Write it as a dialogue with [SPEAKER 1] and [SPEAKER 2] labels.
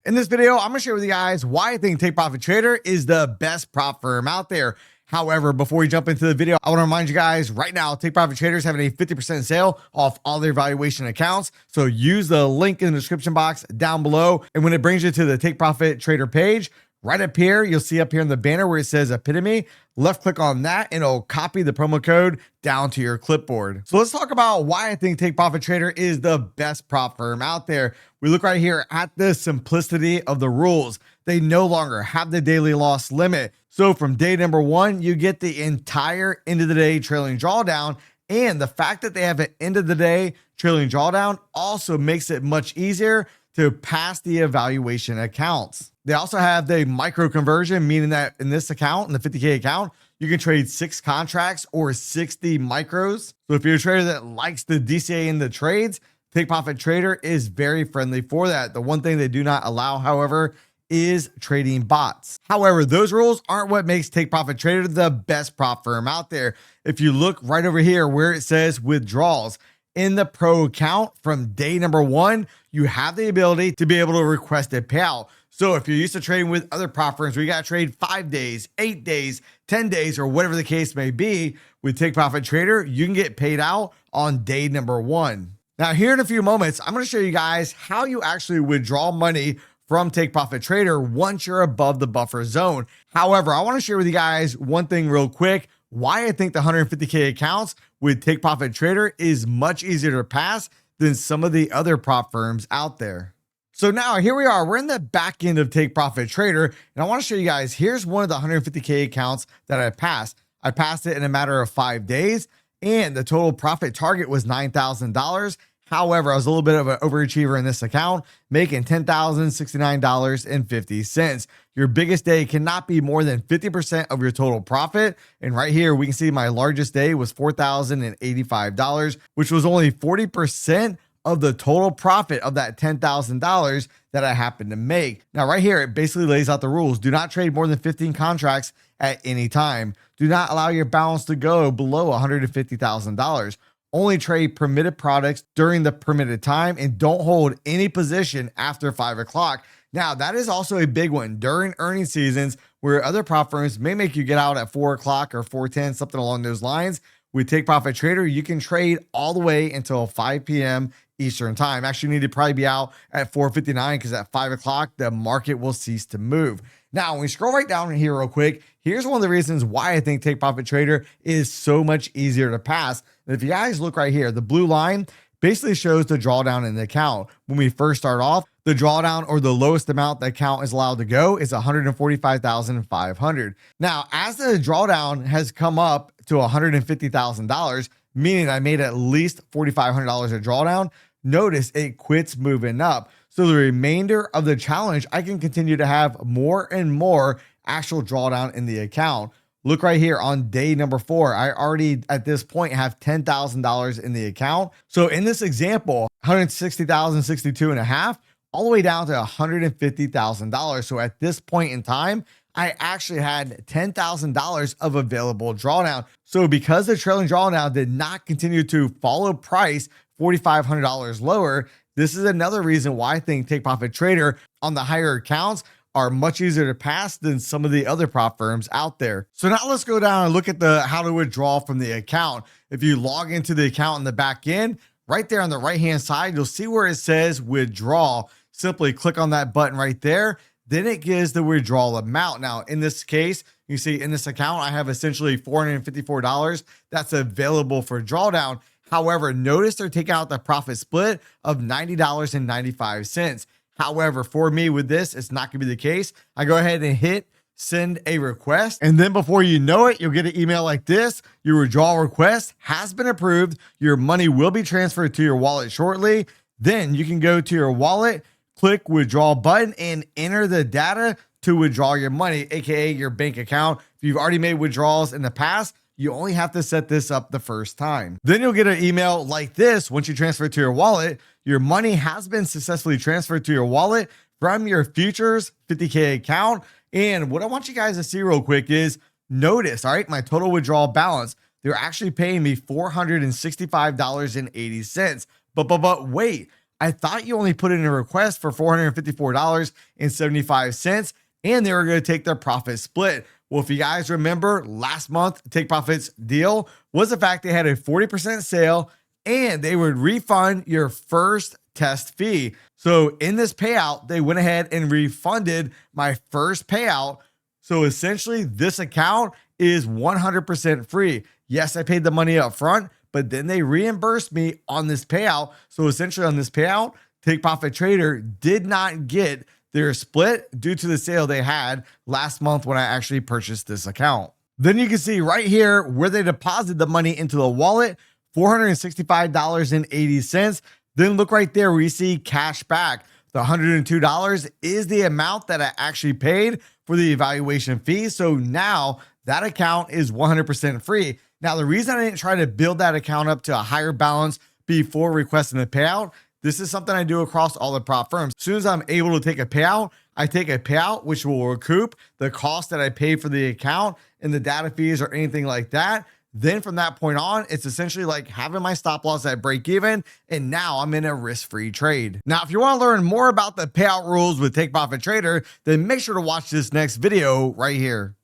[SPEAKER 1] In this video, I'm gonna share with you guys why I think Take Profit Trader is the best prop firm out there. However, before we jump into the video, I want to remind you guys right now, Take Profit Trader is having a 50% sale off all their valuation accounts. So use the link in the description box down below. And when it brings you to the Take Profit Trader page, right up here, you'll see up here in the banner where it says Epitome. Left click on that and it'll copy the promo code down to your clipboard. So let's talk about why I think Take Profit Trader is the best prop firm out there. We look right here at the simplicity of the rules. They no longer have the daily loss limit. So from day number one, you get the entire end of the day trailing drawdown. And the fact that they have an end of the day trailing drawdown also makes it much easier to pass the evaluation accounts. They also have the micro conversion, meaning that in this account, in the 50K account, you can trade 6 contracts or 60 micros. So if you're a trader that likes the DCA in the trades, Take Profit Trader is very friendly for that. The one thing they do not allow, however, is trading bots. However, those rules aren't what makes Take Profit Trader the best prop firm out there. If you look right over here where it says withdrawals, in the pro account from day number one, you have the ability to be able to request a payout. So if you're used to trading with other prop firms where you got to trade 5 days, 8 days, 10 days, or whatever the case may be, with Take Profit Trader, you can get paid out on day number one. Now, here in a few moments, I'm going to show you guys how you actually withdraw money from Take Profit Trader once you're above the buffer zone. However, I want to share with you guys one thing real quick, why I think the 150K accounts with Take Profit Trader is much easier to pass than some of the other prop firms out there. So now here we are, we're in the back end of Take Profit Trader, and I want to show you guys, here's one of the 150K accounts that I passed. I passed it in a matter of 5 days, and the total profit target was $9,000. However, I was a little bit of an overachiever in this account, making $10,069.50. Your biggest day cannot be more than 50% of your total profit. And right here, we can see my largest day was $4,085, which was only 40% of the total profit of that $10,000 that I happened to make. Now, right here, it basically lays out the rules. Do not trade more than 15 contracts at any time. Do not allow your balance to go below $150,000. Only trade permitted products during the permitted time and don't hold any position after 5 o'clock. Now, that is also a big one during earnings seasons where other prop firms may make you get out at 4 o'clock or 4:10, something along those lines. With Take Profit Trader, you can trade all the way until 5 p.m. Eastern time. Actually, you need to probably be out at 4:59 because at 5 o'clock, the market will cease to move. Now, when we scroll right down here real quick, here's one of the reasons why I think Take Profit Trader is so much easier to pass. And if you guys look right here, the blue line basically shows the drawdown in the account. When we first start off, the drawdown or the lowest amount the account is allowed to go is $145,500. Now, as the drawdown has come up to $150,000, meaning I made at least $4,500 a drawdown, notice it quits moving up. So the remainder of the challenge, I can continue to have more and more actual drawdown in the account. Look right here on day number 4. I already at this point have $10,000 in the account. So in this example, $160,062 and a half, all the way down to $150,000. So at this point in time, I actually had $10,000 of available drawdown. So because the trailing drawdown did not continue to follow price $4,500 lower, this is another reason why I think Take Profit Trader on the higher accounts are much easier to pass than some of the other prop firms out there. So now let's go down and look at the how to withdraw from the account. If you log into the account in the back end, right there on the right hand side, you'll see where it says withdraw. Simply click on that button right there. Then it gives the withdrawal amount. Now, in this case, you see in this account, I have essentially $454 that's available for drawdown. However, notice they're taking out the profit split of $90.95. However, for me with this, it's not going to be the case. I go ahead and hit send a request. And then before you know it, you'll get an email like this. Your withdrawal request has been approved. Your money will be transferred to your wallet shortly. Then you can go to your wallet, click withdraw button and enter the data to withdraw your money, aka your bank account. If you've already made withdrawals in the past, you only have to set this up the first time. Then you'll get an email like this. Once you transfer it to your wallet, your money has been successfully transferred to your wallet from your futures 50K account. And what I want you guys to see real quick is notice, all right, my total withdrawal balance, they're actually paying me $465.80. But wait, I thought you only put in a request for $454.75 and they were going to take their profit split. Well, if you guys remember last month, Take Profit's deal was the fact they had a 40% sale and they would refund your first test fee. So in this payout, they went ahead and refunded my first payout. So essentially this account is 100% free. Yes, I paid the money up front, but then they reimbursed me on this payout. So essentially on this payout, Take Profit Trader did not get their split due to the sale they had last month when I actually purchased this account. Then you can see right here where they deposited the money into the wallet, $465.80. Then look right there where you see cash back. The $102 is the amount that I actually paid for the evaluation fee. So now that account is 100% free. Now, the reason I didn't try to build that account up to a higher balance before requesting the payout, this is something I do across all the prop firms. As soon as I'm able to take a payout, I take a payout, which will recoup the cost that I paid for the account and the data fees or anything like that. Then from that point on, it's essentially like having my stop loss at break even. And now I'm in a risk-free trade. Now, if you want to learn more about the payout rules with Take Profit Trader, then make sure to watch this next video right here.